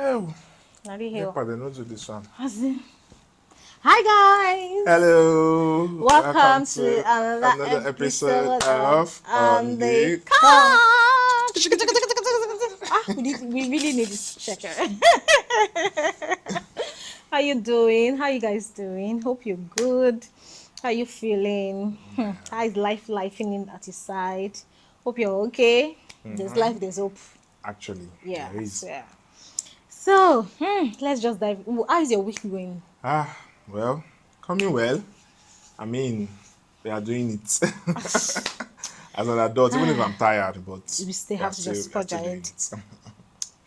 Oh, Nari make Hill. part not do this one. Hi guys! Hello, welcome Welcome to to another another episode episode of of On On the the Car. Car. We really need this checker. How you doing? How you guys doing? Hope you're good. How you feeling? How is life in at your side? Hope you're okay. There's life, there's hope. Actually, Yeah, there I is. swear. So, let's just dive. How is your week going? Well, coming well. I mean, we are doing it as an adult, even if I'm tired, but We still we are have to still, just we are forge still doing ahead. it.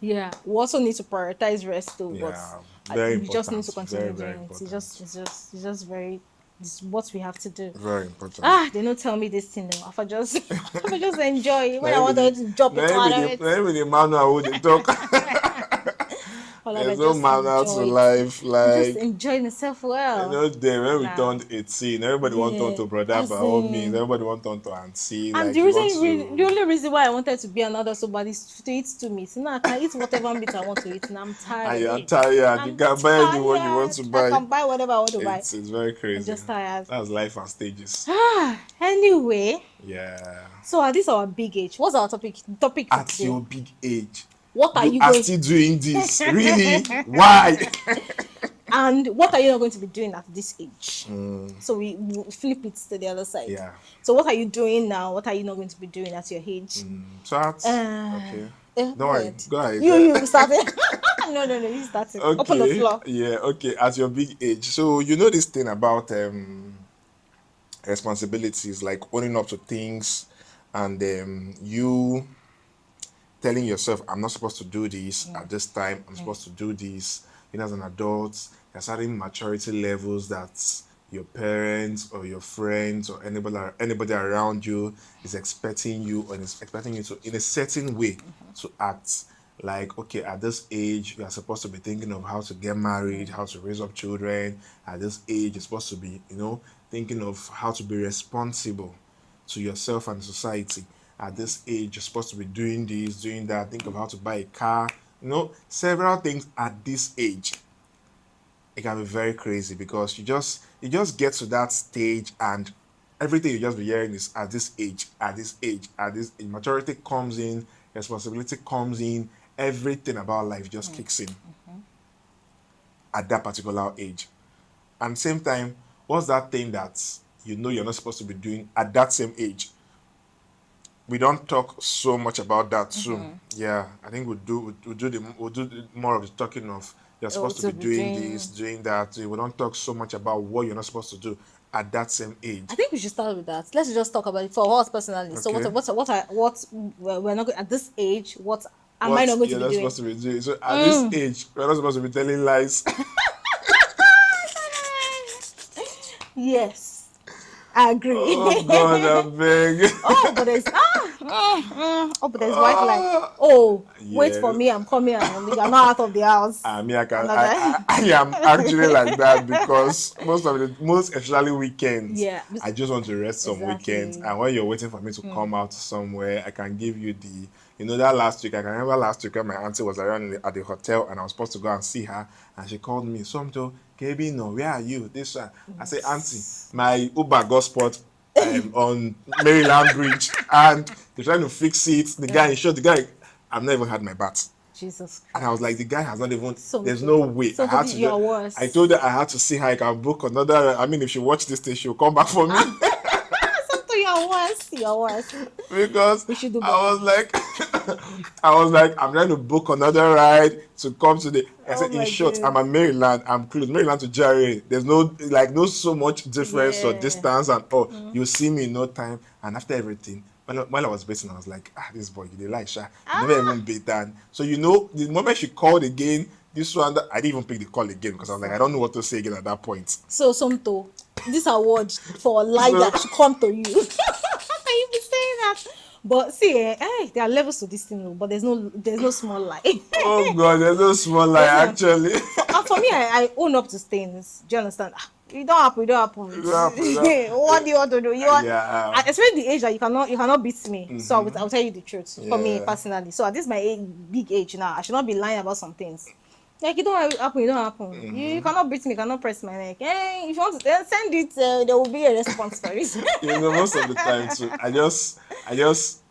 Yeah, we also need to prioritize rest too, but Yeah, very we just need important. to continue Very, very doing it. important. It's just very. It's what we have to do. Very important. They don't tell me this thing. Though. If I just, if I just enjoy it. When I Now want to drop it, every the manual would talk. all of There's it, no just manual to enjoy it. life. Just Like, enjoy myself well. then when we Nah, turned 18, everybody want on yeah, to brother by as all means. in. Everybody want on to auntie. And Like, the you want the to. only reason why I wanted to be another somebody is to eat two meats. Now I can eat whatever meat I want to eat, and I'm And you're tired. tired. You I'm can buy anyone you want tired. to I buy. can buy whatever I want to buy. It's very I'm crazy. just tired. That's life and stages. Anyway, Yeah. so this is our big age. What's our topic for At today? your big age, What are you you are going still doing this. Really? Why? and what are you not going to be doing at this age? So we flip it to the other side. Yeah. So what are you doing now? What are you not going to be doing at your age? Chat. Okay. Don't Go worry. ahead. Go ahead. You started. No, you started. Open the Okay. floor. Yeah. Okay. At your big age, so you know this thing about responsibilities, like owning up to things, and you telling yourself, "I'm not supposed to do this at this time. I'm supposed to do this." You know, as an adult, there's certain maturity levels that your parents or your friends or anybody around you is expecting you, or is expecting you to, in a certain way, to act. Like, okay, at this age, you are supposed to be thinking of how to get married, how to raise up children. At this age, you're supposed to be, thinking of how to be responsible to yourself and society. At this age, you're supposed to be doing this, doing that. Think of how to buy a car. Several things at this age. It can be very crazy because you just get to that stage, and everything you just be hearing is at this age, at this age, at this age. Maturity comes in, responsibility comes in, everything about life just kicks in at that particular age. And same time, what's that thing that you're not supposed to be doing at that same age? We don't talk so much about that too. Yeah, I think we'll do more of the talking of you're supposed to To be be doing doing. this, doing that. We don't talk so much about what you're not supposed to do at that same age. I think we should start with that. Let's just talk about it for us personally. So Okay. what we're not at this age. What am I What not going to you're be not doing? supposed to be doing. So at this age, we're not supposed to be telling lies. Yes, I agree. Oh God, I beg. But there's white lie. Oh, wait for Yes. me, I'm coming, and you're not out of the house. I mean, I can. Another. I am actually like that because most especially weekends. Yeah. I just want to rest some weekends, Exactly. and when you're waiting for me to come out somewhere, I can give you that last week. I can remember last week when my auntie was around at the hotel, and I was supposed to go and see her, and she called me. Somto, KB, no, where are you? This one. I say, auntie, my Uber got spot on Maryland Bridge, and they're trying to fix it. The guy, I've not even had my bath. Jesus Christ. And I was like, the guy has not even. So There's good. no way. So I had good, to. you're worse. I told her I had to see her. I can book another. I mean, if she watch this thing, she'll come back for me Something you're worse. You're worse. because We should do I was like, I'm trying to book another ride to come to the. I said, Oh in my short, days. I'm at Maryland. I'm close. Maryland to Jerry. There's no so much difference or Yeah. distance, and you'll see me in no time. And after everything, while I was bathing, I was like, this boy, you dey lie, sha. You never even bathe. And so the moment she called again, this one, I didn't even pick the call again because I was like, I don't know what to say again at that point. So Somto, this award for a lie that should come to you. How can you be saying that? But see, there are levels to this thing, but there's no small lie. Oh God, there's no small lie actually. For me, I own up to things. Do you understand? It don't happen. happen. What do you want to do? Yeah. Especially the age that you cannot beat me. So I'll tell you the truth. For me Yeah. personally. So at this my big age now, I should not be lying about some things. Like it don't happen, it don't happen. You cannot beat me, you cannot press my neck. If you want to send it, there will be a response for it. Most of the time too, I just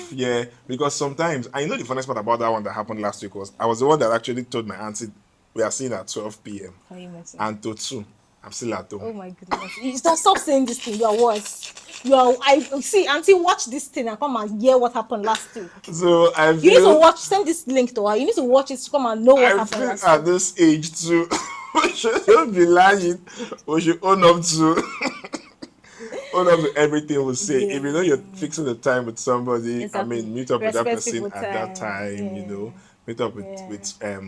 fear because sometimes I know the funniest part about that one that happened last week was I was the one that actually told my auntie we are seeing at 12 p.m. Can you imagine? and to 2 I'm still at Oh home. my goodness. You don't stop saying this thing. You are worse. I see, auntie, watch this thing and come and hear what happened last week. So You need to watch, send this link to her. You need to watch it to come and know what I happened feel last at week. this age too, we shouldn't be lying. We should own up to own up to everything we say. If you know you're fixing the time with somebody, Exactly. meet up with that Respect person people at that time. time. Meet up with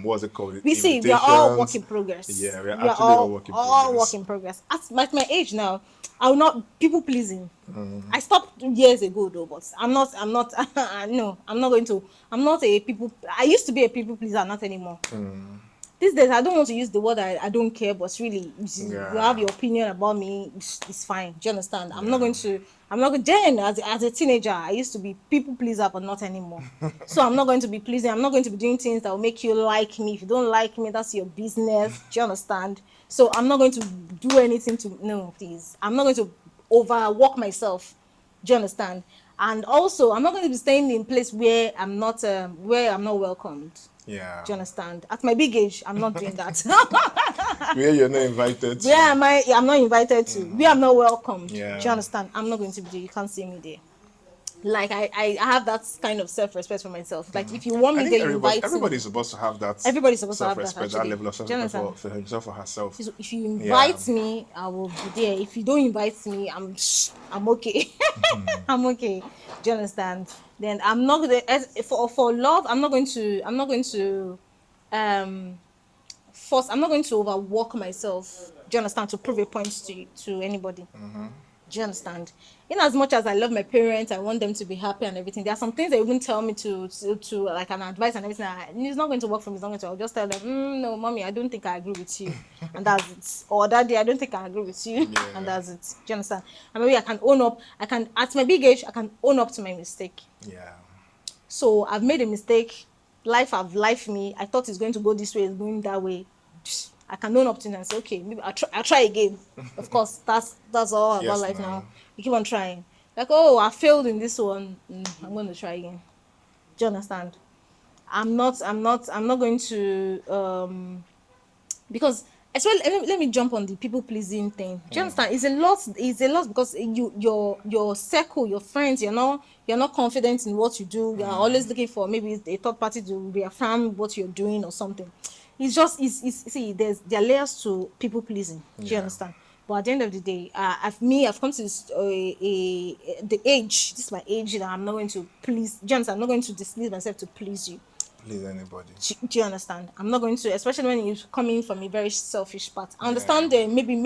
what's it called? We see, we are all work Invitations. in progress. Yeah, we're We are actually all work in all work progress. in progress. At my age now, I will not people pleasing. Mm-hmm. I stopped years ago though, but I'm not. No, I'm not going to. I'm not a people. I used to be a people pleaser, not anymore. These days, I don't want to use the word I don't care, but really, you have your opinion about me, it's fine. Do you understand? I'm not going to. Then, as a teenager, I used to be people pleaser, but not anymore. So I'm not going to be pleasing. I'm not going to be doing things that will make you like me. If you don't like me, that's your business. Do you understand? So I'm not going to do anything to. No, please. I'm not going to overwork myself. Do you understand? And also, I'm not going to be staying in place where I'm not welcomed. Yeah. Do you understand? At my big age, I'm not doing that. Where you're not invited to. Where am I? I'm not invited to. Where I'm not welcomed. Yeah. Do you understand? I'm not going to be there. You can't see me there. Like I have that kind of self-respect for myself. Like if you want I me think there, you invite everybody's me. supposed to have that. Everybody's supposed to have that, self-respect, that actually. level of Do you self-respect understand? for himself or herself. So if you invite me, I will be there. If you don't invite me, I'm okay. I'm okay. Do you understand? Then I'm not gonna for love. I'm not going to force. I'm not going to overwork myself. Do you understand? To prove a point to anybody. Do you understand? In as much as I love my parents, I want them to be happy and everything. There are some things they even tell me to like an advice and everything. It's not going to work for me. It's not going to. I'll just tell them, no, mommy, I don't think I agree with you, and that's it. Or daddy, I don't think I agree with you, and that's it. Do you understand? And maybe I can own up. I can, at my big age, I can own up to my mistake. Yeah. So I've made a mistake. Life have life me. I thought it's going to go this way. It's going that way. I can own up to it and say, okay, maybe I'll try again. Of course, that's all about life now. You keep on trying. Like, oh, I failed in this one. I'm going to try again. Do you understand? I'm not going to because as well, let me jump on the people pleasing thing. Do you understand? It's a lot because your circle, your friends, you're not confident in what you do. You're always looking for maybe a third party to reaffirm what you're doing or something. It's just see, there are layers to people pleasing. Do you understand? But at the end of the day, I've come to the age. This is my age that I'm not going to please. Do you understand? I'm not going to displease myself to please you. Please anybody. Do you understand? I'm not going to, especially when you're coming from a very selfish part. I understand maybe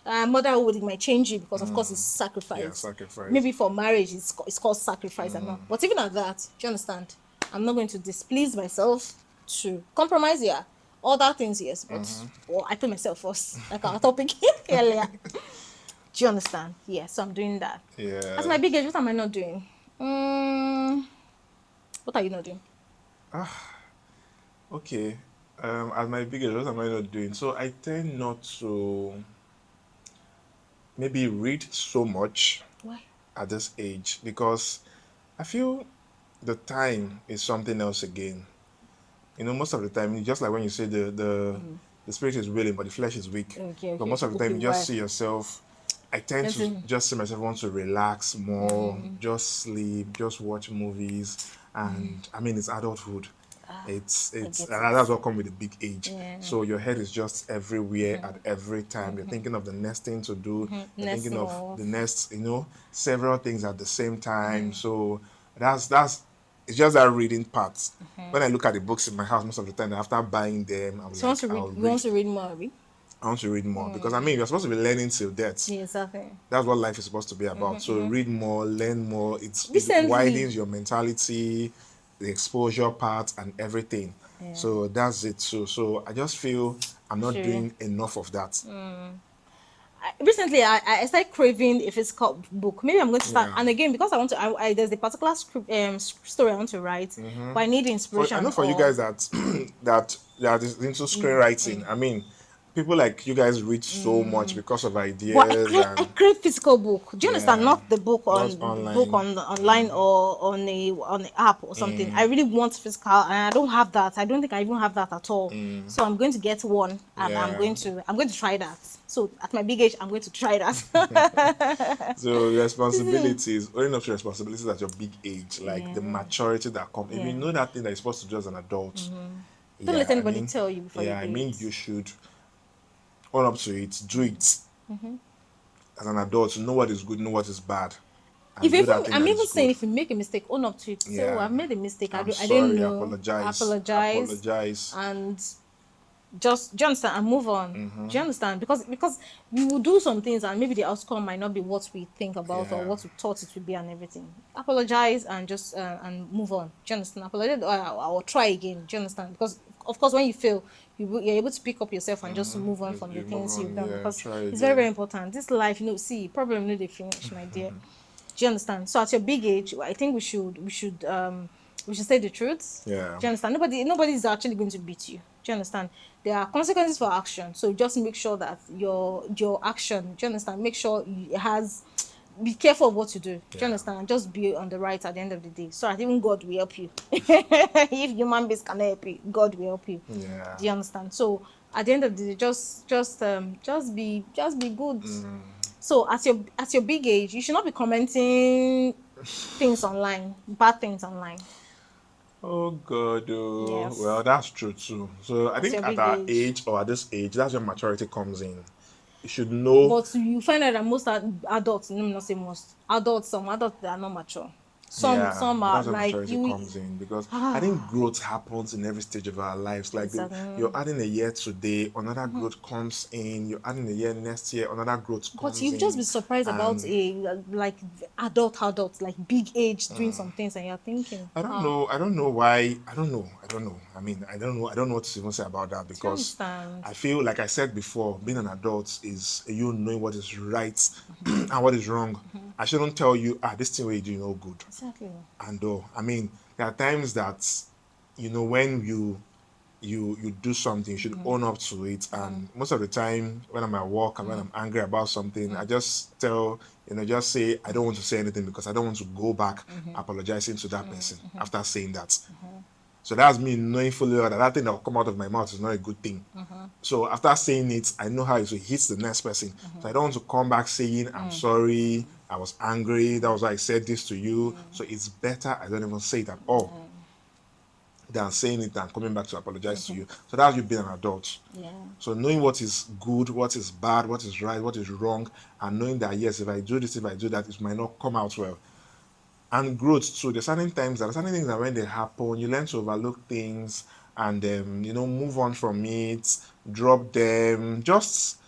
motherhood might change you because of course it's sacrifice. Yeah, sacrifice. Maybe for marriage it's called sacrifice and all. But even at that, do you understand? I'm not going to displease myself to compromise. Yeah, other things yes, but I put myself first, like our topic earlier. Do you understand? Yeah, so I'm doing that. Yeah. That's my big age. What am I not doing? What are you not doing? Okay. At my biggest, what am I not doing? So I tend not to maybe read so much. Why? At this age because I feel the time is something else again. Most of the time, just like when you say the spirit is willing, but the flesh is weak. Okay. But most of the time, you just why? see yourself. I tend to just see myself want to relax more, just sleep, just watch movies, and it's adulthood. It's that's what comes with a big age. Yeah. So your head is just everywhere at every time. You're thinking of the next thing to do. You're Next thinking of move. the next, several things at the same time. So that's it's just that reading part. When I look at the books in my house, most of the time after buying them, I'm So like, you want to read more, Abby? I want to read more because you're supposed to be learning till death. Yeah, exactly. That's what life is supposed to be about. So read more, learn more. It Recently- widens your mentality, the exposure part, and everything. So that's it. So I just feel I'm not True. doing enough of that. recently I started craving a physical book. Maybe I'm going to start. Yeah. And again, because I want to, there's a particular script, story I want to write, but I need I know inspiration for you or guys that that is into screenwriting. I mean, people like you guys read so much because of but ideas I and crave physical book. Do you understand? yeah, Not the book not on online. online or on the app or something. I really want physical, and I don't have that. I don't think I even have that at all. So I'm going to get one, and Yeah. I'm going to try that. So at my big age, I'm going to try that. So responsibilities, owning up to responsibilities at your big age, like the Yeah, maturity that comes. If you yeah. know that thing that you're supposed to do as an adult, Don't let yeah, anybody tell you before you yeah, I do mean, it. you should own up to it, do it as an adult. Know what is good, know what is bad, If and you do even, that thing I'm that even is saying, good. if you make a mistake, own up to it. Say, oh, Yeah, I've made a mistake. I'm I didn't sorry, know. apologize, Apologize, apologize. and just, do you understand, and move on. Do you understand? Because we will do some things and maybe the outcome might not be what we think about or Yeah. what we thought it would be and everything. Apologize and just and move on. Do you understand? Apologize or I will try again. Do you understand? Because of course when you fail, you're able to pick up yourself and just move on from the You move things you've on, done, yeah, because try it's very, again. very important. This life, see, problem no dey finish, my dear. Do you understand? So at your big age, I think we should say the truth. Yeah. Do you understand? Nobody is actually going to beat you. Do you understand? There are consequences for action. So just make sure that your action, do you understand? Make sure it has, be careful of what you do. Do you Yeah. understand? And just be on the right at the end of the day. So that even God will help you. If human beings can help you, God will help you. Yeah. Do you understand? So at the end of the day, just be good. So at your big age, you should not be commenting things online, bad things online. Oh God, oh. Well, Yes, that's true too. So I at think your at big our age. age or at this age, that's when maturity comes in. You should know. But you find out that most adults, let me not say most adults, some adults they are not mature. Yeah, Some but are that's where like maturity you. comes in because I think Ah, growth happens in every stage of our lives. Like exactly. you're adding a year today, another growth comes in. You're adding a year next year, another growth But comes you've just in, been surprised about and a like adults, like big age doing some things, and you're thinking, I don't ah, know. I don't know why. I don't know. I don't know. I mean, I don't know. I don't know what to even say about that do you because understand? I feel like I said before, being an adult is you knowing what is right and what is wrong. I shouldn't tell you, this thing where you do no good. Exactly. And I mean, there are times that when you do something, you should own up to it. And most of the time, when I'm at work and when I'm angry about something, I just tell, just say I don't want to say anything because I don't want to go back apologizing to that person after saying that. So that's me knowing fully well that that thing that will come out of my mouth is not a good thing. So after saying it, I know how it will hit the next person. So I don't want to come back saying I'm sorry, I was angry, that was why I said this to you. So it's better I don't even say it at all than saying it and coming back to apologize to you. So that's you being an adult. Yeah. So knowing what is good, what is bad, what is right, what is wrong, and knowing that yes, if I do this, if I do that, it might not come out well. And growth too. There's certain times that certain things that when they happen, you learn to overlook things and move on from it, drop them. Just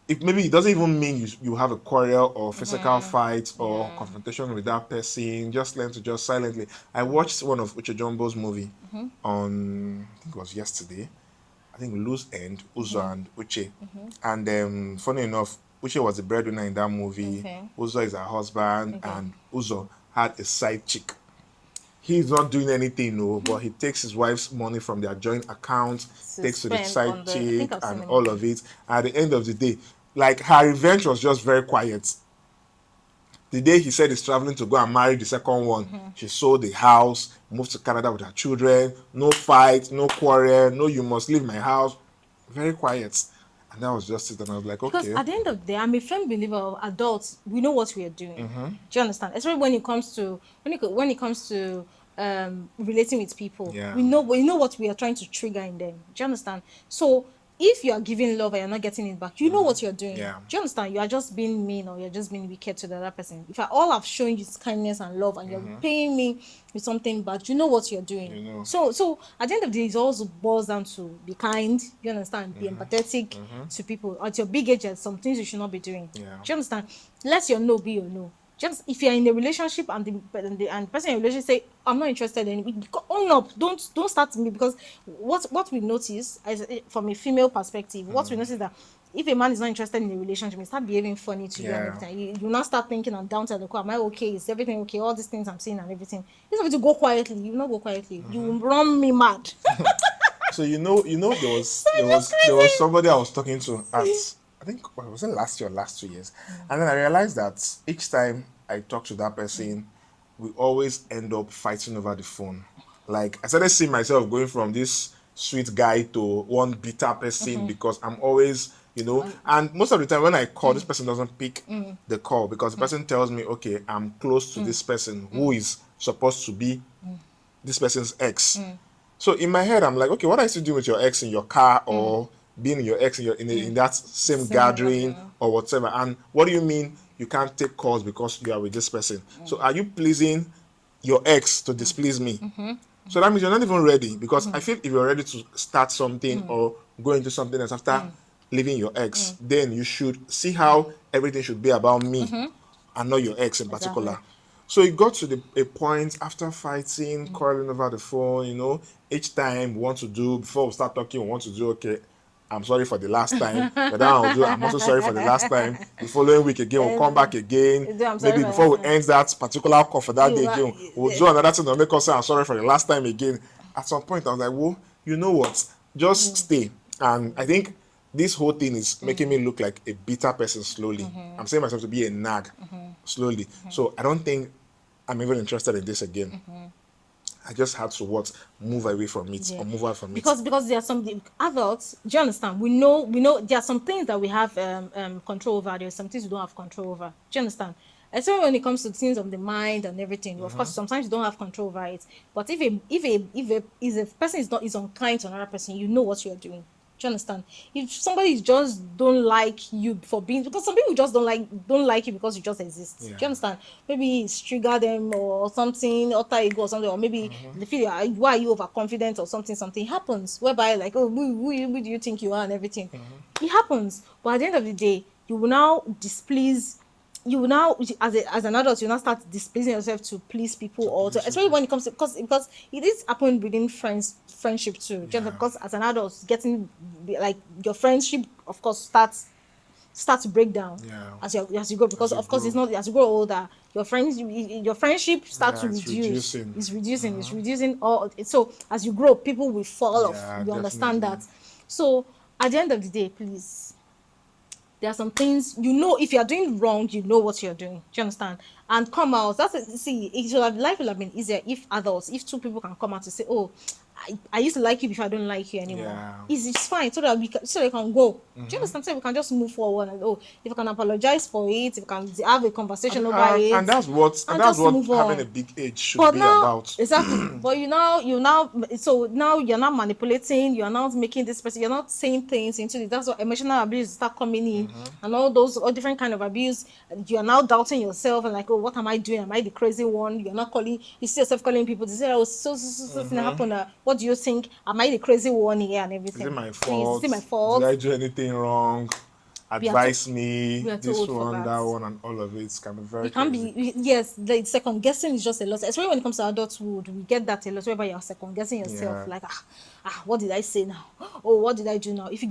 if maybe it doesn't even mean you have a quarrel or physical fight or confrontation with that person, just learn to just silently. I watched one of Uche Jumbo's movie on I think it was yesterday. I think Loose End, Uzo and Uche. And funny enough, Uche was the breadwinner in that movie. Okay. Uzo is her husband, Okay. and Uzo had a side chick. He's not doing anything, no, but he takes his wife's money from their joint account, To takes to the spend side on the, I think chick, I've seen and the all movie. of it. At the end of the day, like her revenge was just very quiet. The day he said he's traveling to go and marry the second one, she sold the house, moved to Canada with her children. No fight, no quarrel, no you must leave my house. Very quiet. And that was just it. And I was like, Because okay. at the end of the day, I'm a firm believer of adults. We know what we are doing. Do you understand? Especially when it comes to relating with people. Yeah. We know what we are trying to trigger in them. Do you understand? So if you are giving love and you're not getting it back, you know what you're doing. Yeah. Do you understand? You are just being mean or you're just being wicked to the other person. If I all have shown you kindness and love and you're paying me with something bad, you know what you're doing. You know. So at the end of the day, it also boils down to be kind. You understand? Be empathetic to people. At your big age, there's some things you should not be doing. Yeah. Do you understand? Let your no be your no. Just if you're in a relationship and the person in a relationship say I'm not interested in it, own up. Don't start me, because what we notice as from a female perspective, what we notice is that if a man is not interested in a relationship, he start behaving funny to you and Yeah. everything. You now start thinking and down to the core, am I okay? Is everything okay? All these things I'm saying and everything. Instead of you to go quietly, you will not go quietly. You will run me mad. So there was So it's just there was crazy. somebody I was talking to at, I think, what was it, last year or last 2 years, and then I realized that each time I talk to that person, we always end up fighting over the phone. Like, I started seeing myself going from this sweet guy to one bitter person because I'm always, and most of the time when I call, this person doesn't pick the call because the person tells me, okay, I'm close to this person who is supposed to be this person's ex. So in my head, I'm like, okay, what are you still doing with your ex in your car, or being in your ex in that same gathering or whatever? And what do you mean you can't take calls because you are with this person? So are you pleasing your ex to displease me? So that means you're not even ready, because I feel if you're ready to start something or go into something else after leaving your ex, then you should see how everything should be about me and not your ex in particular. Exactly. So it got to a point after fighting, quarreling over the phone, each time we want to do, before we start talking, we want to do, okay, I'm sorry for the last time. But then I'll do, I'm also sorry for the last time. The following week again, we'll come back again. I'm sorry Maybe for before that we time. end that particular call for that You day are- again, we'll do another thing to make us say, I'm sorry for the last time again. At some point, I was like, well, you know what? Just stay. And I think this whole thing is making me look like a bitter person slowly. I'm saying myself to be a nag slowly. So I don't think I'm even interested in this again. I just had to move away from it, or move out from it. Because there are some adults. Do you understand? We know there are some things that we have control over. There are some things we don't have control over. Do you understand? Especially when it comes to things of the mind and everything. Of course, sometimes you don't have control over it. But if a person is unkind to another person, you know what you are doing. Do you understand? If somebody just don't like you for being, because some people just don't like you because you just exist. Do Yeah. you understand? Maybe it's trigger them or something, alter ego or something, or maybe they feel why are you overconfident or something happens whereby like, oh, who do you think you are and everything. It happens, but at the end of the day, you will now displease. You will now, as an adult, you now start displeasing yourself to please people, or to, especially when it comes to, because it is happening within friendship too. Just because as an adult, getting like your friendship, of course, start to break down as you grow, because you of course it's grow. not, as you grow older, your friendship start to It's reduce. reducing. It's reducing all. So as you grow, people will fall off. Yeah, You understand definitely. that? So at the end of the day, please, there are some things, if you're doing wrong, you know what you're doing. Do you understand? And come out. Life would have been easier if two people can come out to say, oh, I used to like you before, I don't like you anymore. Yeah. It's fine, so that we can go. Do you understand? So we can just move forward, and if you can apologize for it, if you can have a conversation over it, And that's what just move having a on. big age should But be now, about. exactly. But so now you're not manipulating. You're not making this person. You're not saying things into it. That's what emotional abuse start coming in, and all different kind of abuse. You're now doubting yourself and like, oh, what am I doing? Am I the crazy one? You're not calling. You see yourself calling people to say, oh, so thing happened. What do you think? Am I the crazy one here and everything? Is it my Please, is fault? it my Did fault? I do anything wrong? We are too- Advise me. we are too This old for one, that. that one, and all of it can be very You can't crazy. yes, the second guessing is just a lot, especially when it comes to adulthood. We get that a lot, whereby you're second guessing yourself, Yeah. like, what did I say now? Oh, what did I do now? If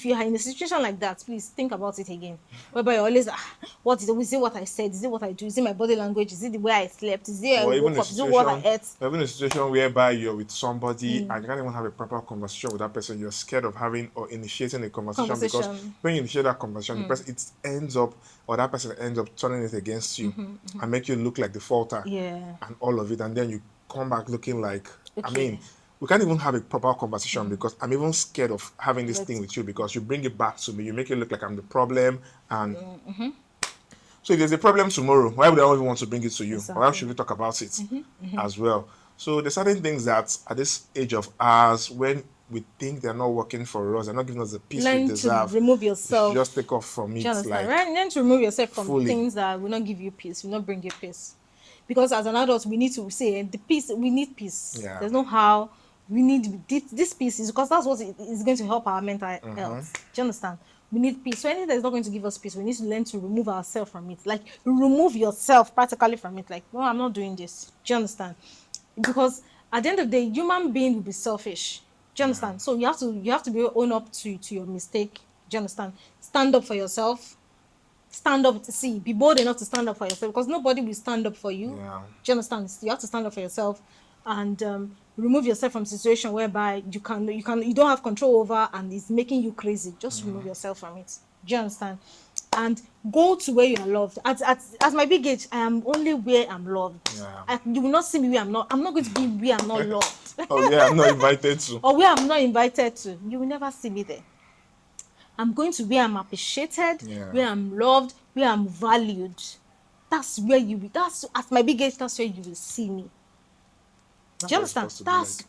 you are in a situation like that, please think about it again, whereby you're always, is it what I said, is it what I do, is it my body language, is it the way I slept, is it I Or even woke a up, is it what I situation, ate? or even a situation whereby you're with somebody and you can't even have a proper conversation with that person. You're scared of having or initiating a conversation because when you initiate that conversation, the person that person ends up turning it against you and make you look like the faulter Yeah. and all of it, and then you come back looking like, I Okay. mean, we can't even have a proper conversation because I'm even scared of having this Let's- thing with you, because you bring it back to me, you make it look like I'm the problem. And so if there's a problem tomorrow, why would I even want to bring it to you? Or why should we talk about it as well? So there's certain things that at this age of ours, when we think they're not working for us, they're not giving us the peace we Learn deserve, to remove we should yourself. just take off from Do it. you understand? Like, Learn to remove yourself from fully. things that will not give you peace, will not bring you peace. Because as an adult, we need to say the peace. We need peace. Yeah. There's no how. We need this peace, is because that's what is going to help our mental health. Do you understand? We need peace. So anything that's not going to give us peace, we need to learn to remove ourselves from it. Like, remove yourself practically from it. Like, no, I'm not doing this. Do you understand? Because at the end of the day, human being will be selfish. Do you understand? So you have to be own up to your mistake. Do Do you understand? Stand up for yourself. Stand up to see. Be bold enough to stand up for yourself because nobody will stand up for you. Yeah. Do you understand? You have to stand up for yourself and remove yourself from a situation whereby you don't have control over and it's making you crazy. Just remove yourself from it. Do you understand? And go to where you are loved. At my big age, I am only where I'm loved. Yeah. You will not see me where I'm not. I'm not going to be where I'm not loved. Oh yeah, I'm not invited to. Or where I'm not invited to. You will never see me there. I'm going to where I'm appreciated, Yeah. where I'm loved, where I'm valued. That's where that's at my big age, that's where you will see me. Do you understand?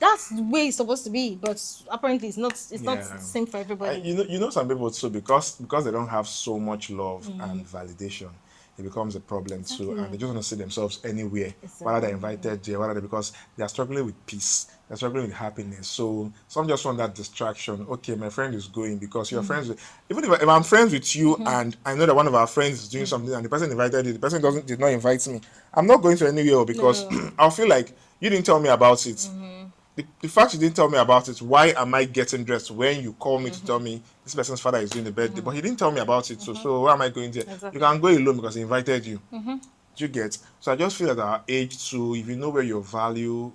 That's the way it's supposed to be, but apparently it's not the same for everybody. You know some people too, because they don't have so much love and validation, it becomes a problem too, and they just want to see themselves anywhere, whether they're invited there, whether because they are struggling with peace, they're struggling with happiness. So some just want that distraction. Okay, my friend is going because you're friends with, even if I'm friends with you and I know that one of our friends is doing something and the person invited you, the person did not invite me, I'm not going to anywhere because I'll feel like you didn't tell me about it. The fact you didn't tell me about it, why am I getting dressed when you call me to tell me this person's father is doing the birthday? But he didn't tell me about it, so why am I going there? Exactly. You can go alone because he invited you. Do you get? So I just feel at our age too, if you know where your value.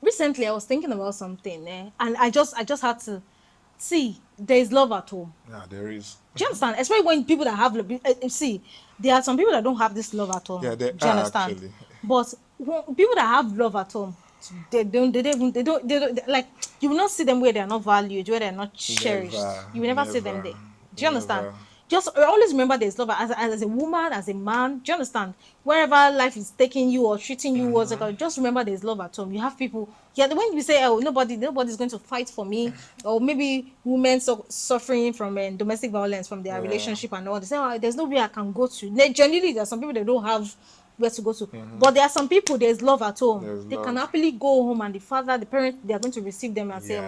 Recently, I was thinking about something, and I just had to see there is love at home. Yeah, there is. Do you understand? Especially when people that have see, there are some people that don't have this love at home. Yeah, do you understand? Actually. But people that have love at home, they don't like, you will not see them where they are not valued, where they are not cherished. You will never see them there. Do you understand? Just always remember there's love as a woman, as a man. Do you understand? Wherever life is taking you or treating you, just remember there's love at home. You have people. Yeah, when you say, "Oh, nobody's going to fight for me," or maybe women suffering from domestic violence from their relationship and all, they say, "Oh, there's no way I can go to." Generally, there are some people that don't have where to go to, but there are some people there's love at home. They can happily go home, and the parents, they are going to receive them and say,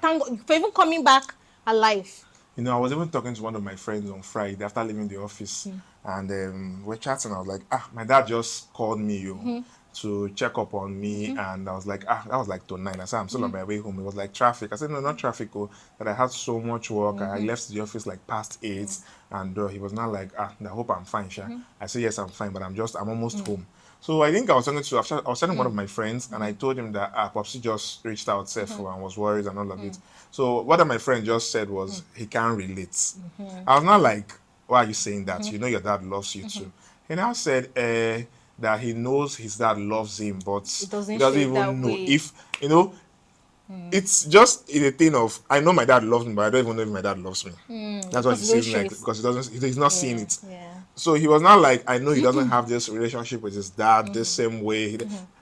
"Thank God for even coming back alive." You know, I was even talking to one of my friends on Friday after leaving the office, and we're chatting. I was like, my dad just called me to check up on me, and I was like, that was like till 9. I said, I'm still on my way home. It was like traffic. I said, no, not traffic, that I had so much work. I left the office like past 8, and he was not like, I hope I'm fine, Sha. I said, yes, I'm fine, but I'm almost home. So I think I was telling one of my friends, and I told him that Popsy just reached out and was worried and all of it. So what my friend just said was he can't relate. I was not like, why are you saying that? You know your dad loves you too. He now said that he knows his dad loves him, but he doesn't even know if, it's just a thing of, I know my dad loves me, but I don't even know if my dad loves me. That's what he says like, because he's not seeing it. So he was not like, I know he doesn't have this relationship with his dad the same way.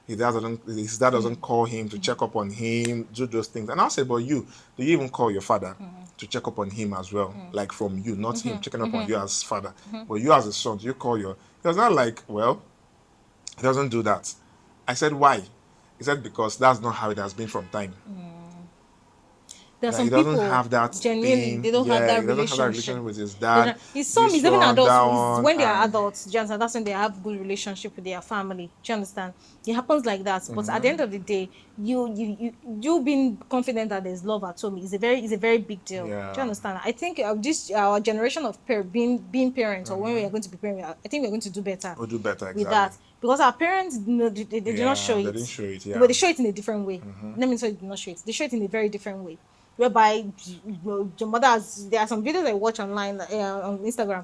His dad doesn't call him to check up on him, do those things. And I said, but do you even call your father to check up on him as well? Like from you, not him checking up on you as father. But you as a son, do you call he was not like, well, he doesn't do that. I said, why? He said, because that's not how it has been from time. There are some people have that genuinely, they don't have that relationship with his dad. Some is even adults. When they are adults, do you understand? That's when they have good relationship with their family. Do you understand? It happens like that. But at the end of the day, you being confident that there's love at home is a very big deal. Yeah. Do you understand? I think our generation of being parents, or when we are going to be parents, I think we're going to do better. We'll do better with that. Because our parents, they did not show it. They didn't show it, But they show it in a different way. Let me say they did not show it. They show it in a very different way. Whereby your mother there are some videos I watch online on Instagram.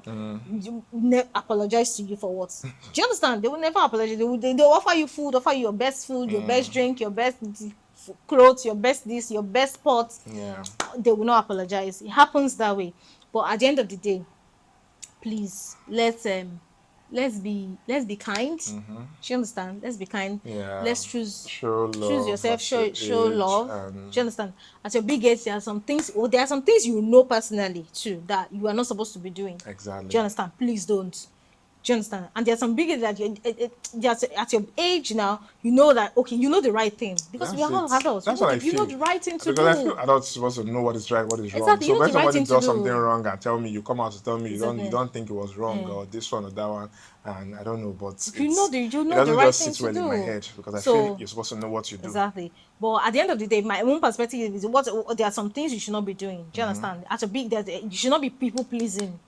Apologize to you for what? Do you understand? They will never apologize. They'll offer you food, offer you your best food, your best drink, your best clothes, your best this, your best pot. Yeah. They will not apologize. It happens that way. But at the end of the day, please let's be kind. Do you understand? Let's be kind. Yeah. Let's choose love, yourself. Show love. Do you understand? At your big age, there are some things you know personally too that you are not supposed to be doing. Exactly. Do you understand? Please don't. Do you understand? And there's some big age that just at your age now, you know that okay, you know the right thing because we That's are all it. adults. That's what I You know feel. the right thing to Because I do. feel adults are supposed to know what is right, what is wrong. Exactly, So you know when the right somebody thing to does something do. wrong and tell me, you come out to tell me you Exactly. don't think it was wrong or this one or that one, and I don't know, but You it know the doesn't right just thing sit to well in my do. head because I feel So you're supposed to know what you do. exactly. But at the end of the day, my own perspective is what there are some things you should not be doing. Do you Mm-hmm. understand? You should not be people pleasing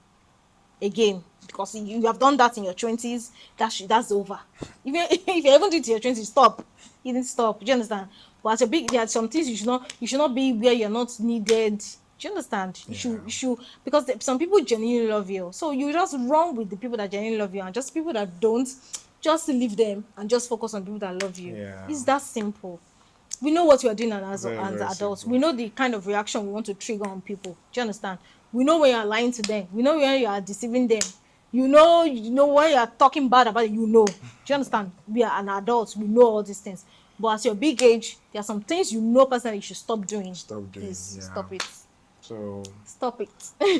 again because you have done that in your 20s. That's over. Even if you haven't done it in your 20s, stop. You didn't stop. Do you understand? But there are some things you should not be where you're not needed. Do you understand? Yeah. You should because some people genuinely love you. So you just run with the people that genuinely love you and just people that don't, just leave them and just focus on people that love you. Yeah. It's that simple. We know what we are doing Very, as very adults. simple. We know the kind of reaction we want to trigger on people. Do you understand? We know when you are lying to them. We know when you are deceiving them. You know when you are talking bad about it. You know. Do you understand? We are an adult. We know all these things. But at your big age, there are some things you know personally you should stop doing. Stop doing, Please yeah. stop it. So Stop it.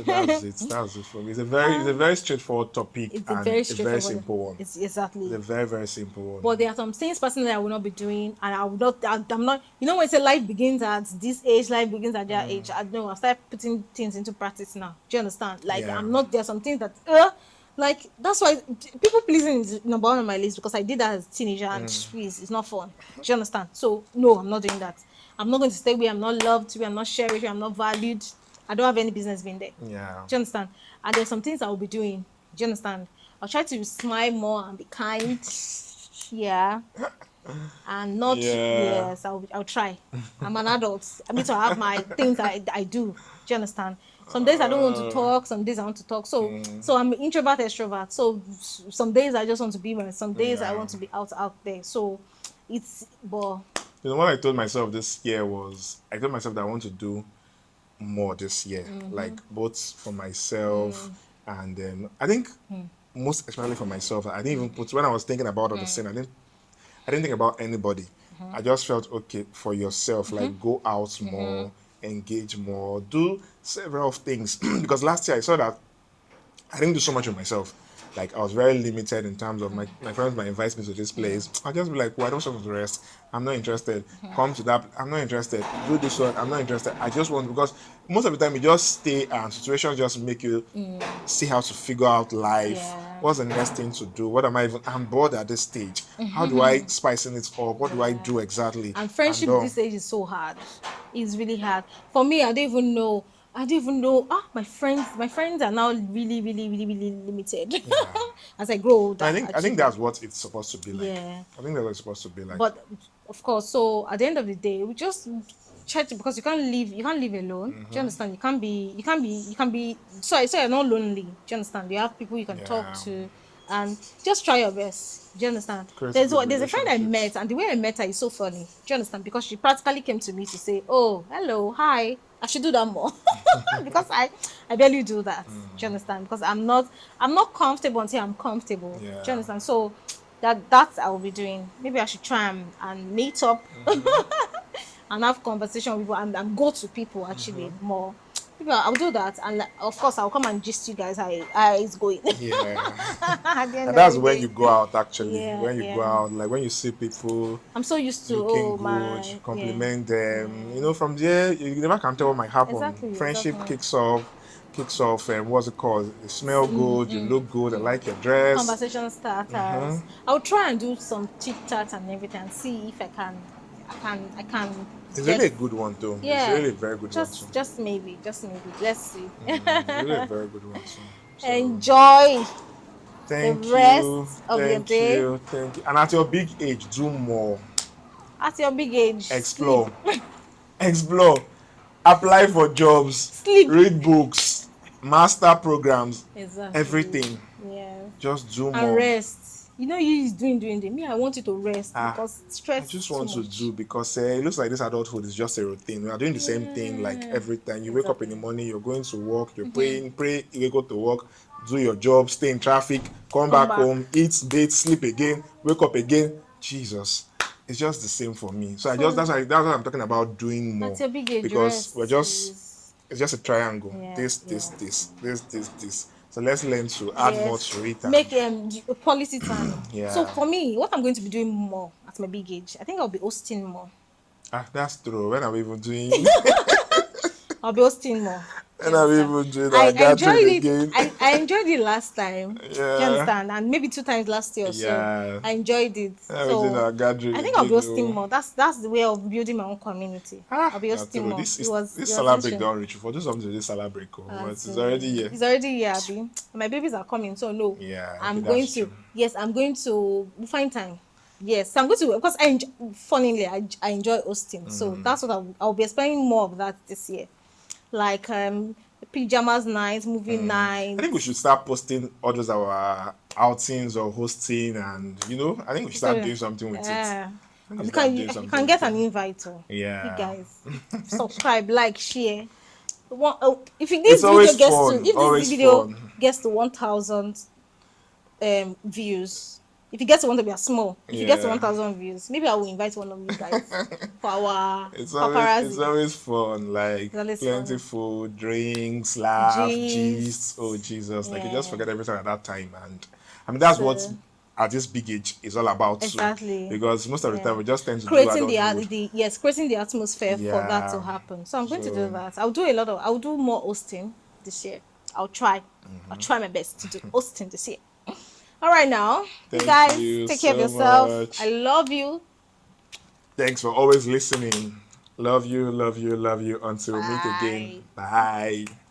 that's it. That's it for me. It's a very straightforward topic It's a and very a very straightforward. simple one. It's It's exactly. a very, very simple one. But there are some things personally I will not be doing, and I will not. I'm not. You know when I say life begins at this age, life begins at their age. I know. I start putting things into practice now. Do you understand? Like Yeah. I'm not. There are some things that, like that's why people pleasing is number one on my list because I did that as a teenager and please, it's not fun. Do you understand? So no, I'm not doing that. I'm not going to stay where I'm not loved, where I'm not cherished, where I'm not valued. I don't have any business being there. Yeah. Do you understand? And there's some things I will be doing. Do you understand? I'll try to smile more and be kind. Yeah. And not, Yeah. yes, I'll try. I'm an adult. I mean, to have my things I do. Do you understand? Some days I don't want to talk. Some days I want to talk. So I'm an introvert, extrovert. So some days I just want to be my. Some days I Yeah. want to be out there. So but You know, what I told myself this year was I told myself that I want to do more this year, like both for myself and I think most especially for myself. I didn't even put when I was thinking about all the sin. I didn't think about anybody. I just felt okay for yourself, like go out more, engage more, do several things. Because last year I saw that I didn't do so much of myself. Like I was very limited in terms of my friends might invite me to this place. I'll just be like, well, I don't want to rest. I'm not interested. Come to that. I'm not interested. Do this one. I'm not interested. I just want because most of the time you just stay and situations just make you see how to figure out life. Yeah. What's the next thing to do? What am I even? I'm bored at this stage. How do I spicing it up? What do I do exactly? and friendship And this age is so hard. It's really hard for me. I don't even know. My friends are now really, really, really, really limited. As I grow older, I think that's what it's supposed to be like. Yeah. I think that's what it's supposed to be like. But of course, so at the end of the day, we just try to because you can't live alone. Do you understand? You can't be. So you're not lonely. Do you understand? You have people you can talk Yeah. to, and just try your best. Do you understand? Create There's good a friend I met, relationships. and the way I met her is so funny. Do you understand? Because she practically came to me to say, "Oh, hello, hi." I should do that more because I barely do that. Do you understand? Because I'm not comfortable until I'm comfortable. Do Yeah. you understand? So that's I will be doing. Maybe I should try and meet up and have conversation with people and go to people actually more. Maybe I'll do that and like, of course I'll come and gist you guys how it's going. Yeah. At the end And of that's the when day. you go out actually. Yeah, When you go yeah. out, like when you see people I'm so used to looking good, yeah. compliment them. You know, from there you never can tell what might happen. Exactly, Friendship exactly. kicks off and what's it called? You smell good, you look good, I like your dress. Conversation starters. I'll try and do some chit chat and everything and see if I can It's get really a good one too. It's yeah. really a very good one too. Just maybe. Let's see. It's really a very good one too. So Enjoy the thank you, rest of your thank day you, thank you. And at your big age, do more. at your big age. Sleep. Explore. Explore. Apply for jobs. Sleep. Read books. Master programs. Exactly. Everything. Yeah. Just do And more. rest. You know you is doing. Me, I want you to rest because I stress just is want too to much. do because it looks like this adulthood is just a routine. We are doing the same thing like every time. You wake up in the morning, you're going to work, you're praying, pray, you go to work, do your job, stay in traffic, come back home, eat, bathe, sleep again, wake up again. Jesus, it's just the same for me. So that's what I'm talking about doing more At your big age, because rest we're just is it's just a triangle. yeah, This, yeah. this, this, this, this, this. So let's learn to add more Yes. to it. And, Make policy time. Yeah. So for me, what I'm going to be doing more at my big age, I think I'll be hosting more. that's true. When are we even doing? I'll be hosting more. When You are we understand? even doing I our enjoyed gathering it. again? I enjoyed it last time. Do you Yeah. understand? And maybe 2 times last year or so. Yeah. I enjoyed it. When are we doing So our gathering I think I'll be again? hosting more. That's the way of building my own community. I'll be That's hosting true. more. It This was salad break interesting. don't reach. For do something to this salad break, but it's So, already here. it's already here, Abi. My babies are coming, so no. Yeah, okay, I'm going that's to. true. Yes, I'm going to find time. Yes, so I'm going to because funnily I enjoy hosting, so that's what I'll be exploring more of that this year, like pajamas night, movie night. I think we should start posting all those our outings or hosting, and I think we should start doing something with it. Yeah. I think we You should start can doing you something can with get it. an invite, Yeah. you guys. Subscribe, like, share. If It's this always video gets fun, to if always this video fun. gets to 1,000 views, if it gets to 1,000, we are small. If it gets to Yeah. 1,000 views, maybe I will invite one of you guys for our It's paparazzi. always fun, like It's always plenty fun. food, drinks, laugh, Gist. gist. Oh Jesus! Like you just Yeah. forget everything at that time, and I mean that's what So- at this big age is all about too. Exactly. Because most of the Yeah. time we just tend to Creating do adulthood. creating the atmosphere for that to Yeah. happen. So I'm going to So- do that. I'll do more hosting this year. I'll try my best to do hosting this year. All right, now, Thank you guys you take care of so yourself. much. I love you. Thanks for always listening. Love you, love you, love you. Until we meet again. Bye. Bye.